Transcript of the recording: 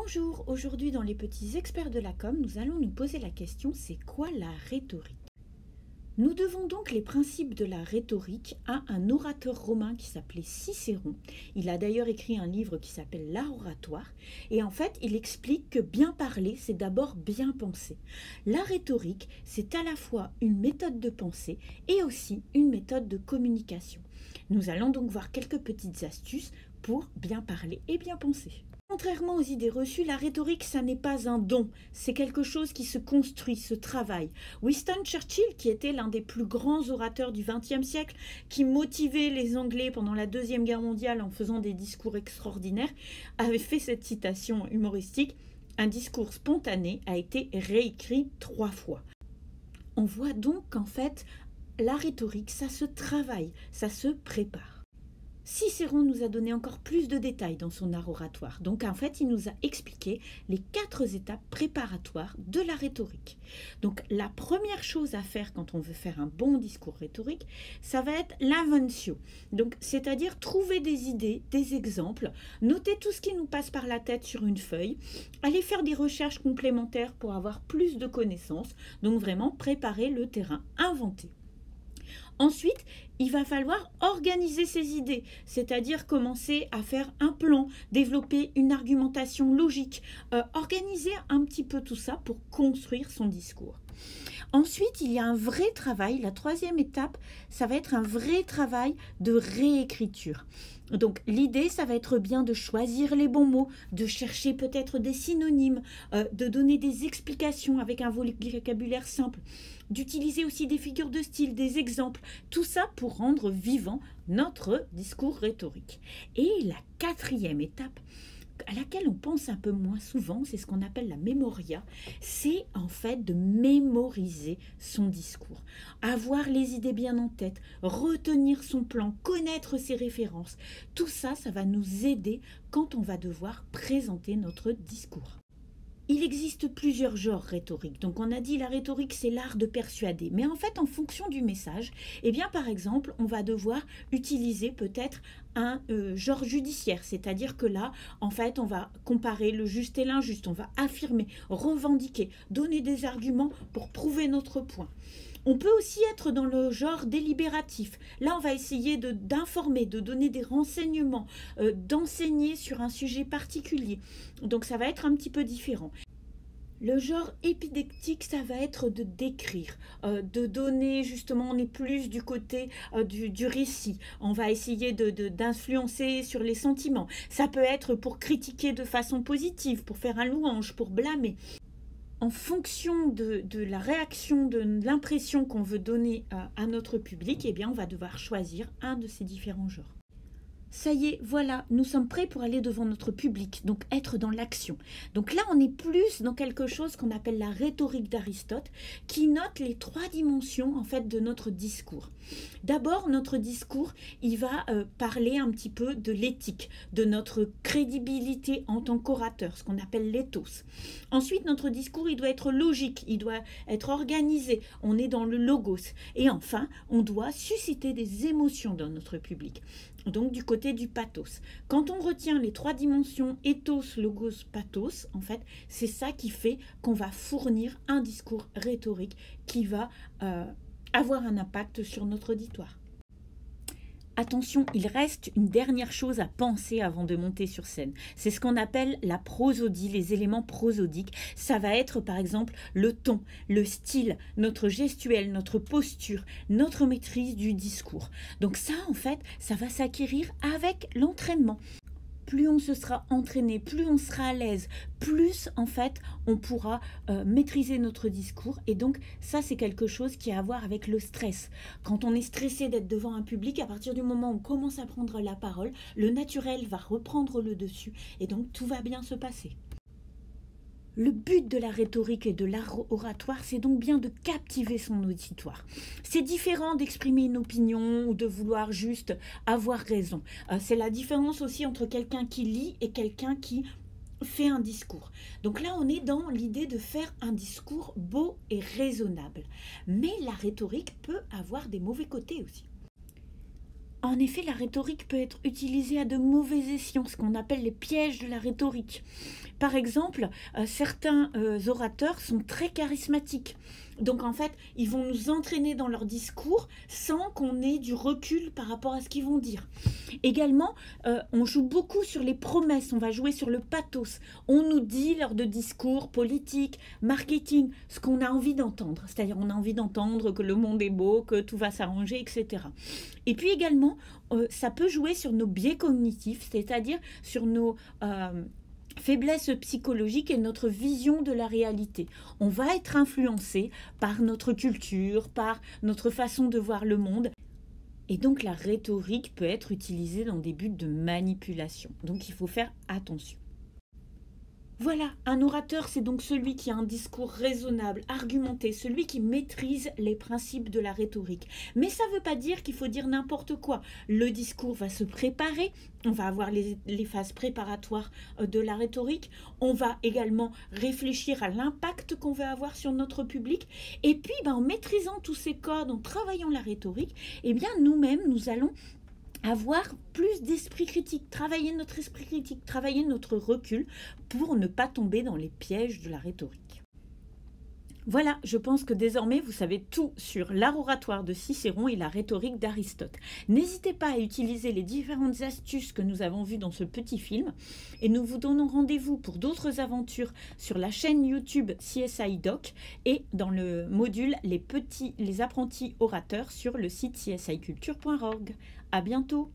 Bonjour, aujourd'hui dans les petits experts de la com, nous allons nous poser la question, c'est quoi la rhétorique? Nous devons donc les principes de la rhétorique à un orateur romain qui s'appelait Cicéron. Il a d'ailleurs écrit un livre qui s'appelle L'Art oratoire et en fait il explique que bien parler c'est d'abord bien penser. La rhétorique c'est à la fois une méthode de pensée et aussi une méthode de communication. Nous allons donc voir quelques petites astuces pour bien parler et bien penser. Contrairement aux idées reçues, la rhétorique, ça n'est pas un don, c'est quelque chose qui se construit, se travaille. Winston Churchill, qui était l'un des plus grands orateurs du XXe siècle, qui motivait les Anglais pendant la Deuxième Guerre mondiale en faisant des discours extraordinaires, avait fait cette citation humoristique « Un discours spontané a été réécrit 3 fois ». On voit donc qu'en fait, la rhétorique, ça se travaille, ça se prépare. Cicéron nous a donné encore plus de détails dans son art oratoire. Donc en fait, il nous a expliqué les 4 étapes préparatoires de la rhétorique. Donc la première chose à faire quand on veut faire un bon discours rhétorique, ça va être l'inventio. Donc c'est-à-dire trouver des idées, des exemples, noter tout ce qui nous passe par la tête sur une feuille, aller faire des recherches complémentaires pour avoir plus de connaissances. Donc vraiment préparer le terrain, inventer. Ensuite, il va falloir organiser ses idées, c'est-à-dire commencer à faire un plan, développer une argumentation logique, organiser un petit peu tout ça pour construire son discours. Ensuite, il y a un vrai travail, la 3e étape, ça va être un vrai travail de réécriture. Donc l'idée, ça va être bien de choisir les bons mots, de chercher peut-être des synonymes, de donner des explications avec un vocabulaire simple, d'utiliser aussi des figures de style, des exemples, tout ça pour rendre vivant notre discours rhétorique. Et la 4e étape, à laquelle on pense un peu moins souvent, c'est ce qu'on appelle la mémoria, c'est en fait de mémoriser son discours, avoir les idées bien en tête, retenir son plan, connaître ses références. Tout ça, ça va nous aider quand on va devoir présenter notre discours. Il existe plusieurs genres rhétoriques. Donc on a dit la rhétorique c'est l'art de persuader. Mais en fait en fonction du message, eh bien par exemple on va devoir utiliser peut-être un genre judiciaire. C'est-à-dire que là en fait on va comparer le juste et l'injuste. On va affirmer, revendiquer, donner des arguments pour prouver notre point. On peut aussi être dans le genre délibératif. Là, on va essayer d'informer, de donner des renseignements, d'enseigner sur un sujet particulier. Donc, ça va être un petit peu différent. Le genre épidectique, ça va être de décrire, de donner, justement, on est plus du côté du récit. On va essayer d'influencer sur les sentiments. Ça peut être pour critiquer de façon positive, pour faire un louange, pour blâmer. En fonction de la réaction, de l'impression qu'on veut donner à notre public, eh bien, on va devoir choisir un de ces différents genres. Ça y est, voilà, nous sommes prêts pour aller devant notre public, donc être dans l'action. Donc là, on est plus dans quelque chose qu'on appelle la rhétorique d'Aristote, qui note les 3 dimensions en fait de notre discours. D'abord, notre discours, il va parler un petit peu de l'éthique, de notre crédibilité en tant qu'orateur, ce qu'on appelle l'éthos. Ensuite, notre discours, il doit être logique, il doit être organisé, on est dans le logos. Et enfin, on doit susciter des émotions dans notre public. Donc du côté du pathos. Quand on retient les 3 dimensions ethos, logos, pathos, en fait, c'est ça qui fait qu'on va fournir un discours rhétorique qui va avoir un impact sur notre auditoire. Attention, il reste une dernière chose à penser avant de monter sur scène. C'est ce qu'on appelle la prosodie, les éléments prosodiques. Ça va être par exemple le ton, le style, notre gestuelle, notre posture, notre maîtrise du discours. Donc ça, en fait, ça va s'acquérir avec l'entraînement. Plus on se sera entraîné, plus on sera à l'aise, plus en fait on pourra maîtriser notre discours. Et donc ça c'est quelque chose qui a à voir avec le stress. Quand on est stressé d'être devant un public, à partir du moment où on commence à prendre la parole, le naturel va reprendre le dessus et donc tout va bien se passer. Le but de la rhétorique et de l'art oratoire, c'est donc bien de captiver son auditoire. C'est différent d'exprimer une opinion ou de vouloir juste avoir raison. C'est la différence aussi entre quelqu'un qui lit et quelqu'un qui fait un discours. Donc là, on est dans l'idée de faire un discours beau et raisonnable. Mais la rhétorique peut avoir des mauvais côtés aussi. En effet, la rhétorique peut être utilisée à de mauvais escients, ce qu'on appelle les pièges de la rhétorique. Par exemple, certains orateurs sont très charismatiques. Donc en fait, ils vont nous entraîner dans leur discours sans qu'on ait du recul par rapport à ce qu'ils vont dire. Également, on joue beaucoup sur les promesses, on va jouer sur le pathos. On nous dit lors de discours politiques, marketing, ce qu'on a envie d'entendre. C'est-à-dire on a envie d'entendre que le monde est beau, que tout va s'arranger, etc. Et puis également, ça peut jouer sur nos biais cognitifs, c'est-à-dire sur nos faiblesse psychologique et notre vision de la réalité. On va être influencé par notre culture, par notre façon de voir le monde. Et donc la rhétorique peut être utilisée dans des buts de manipulation. Donc il faut faire attention. Voilà, un orateur, c'est donc celui qui a un discours raisonnable, argumenté, celui qui maîtrise les principes de la rhétorique. Mais ça ne veut pas dire qu'il faut dire n'importe quoi. Le discours va se préparer, on va avoir les phases préparatoires de la rhétorique, on va également réfléchir à l'impact qu'on veut avoir sur notre public, et puis en maîtrisant tous ces codes, en travaillant la rhétorique, eh bien nous-mêmes, nous allons avoir plus d'esprit critique, travailler notre esprit critique, travailler notre recul pour ne pas tomber dans les pièges de la rhétorique. Voilà, je pense que désormais vous savez tout sur l'art oratoire de Cicéron et la rhétorique d'Aristote. N'hésitez pas à utiliser les différentes astuces que nous avons vues dans ce petit film et nous vous donnons rendez-vous pour d'autres aventures sur la chaîne YouTube CSI Doc et dans le module les apprentis orateurs sur le site csiculture.org. À bientôt!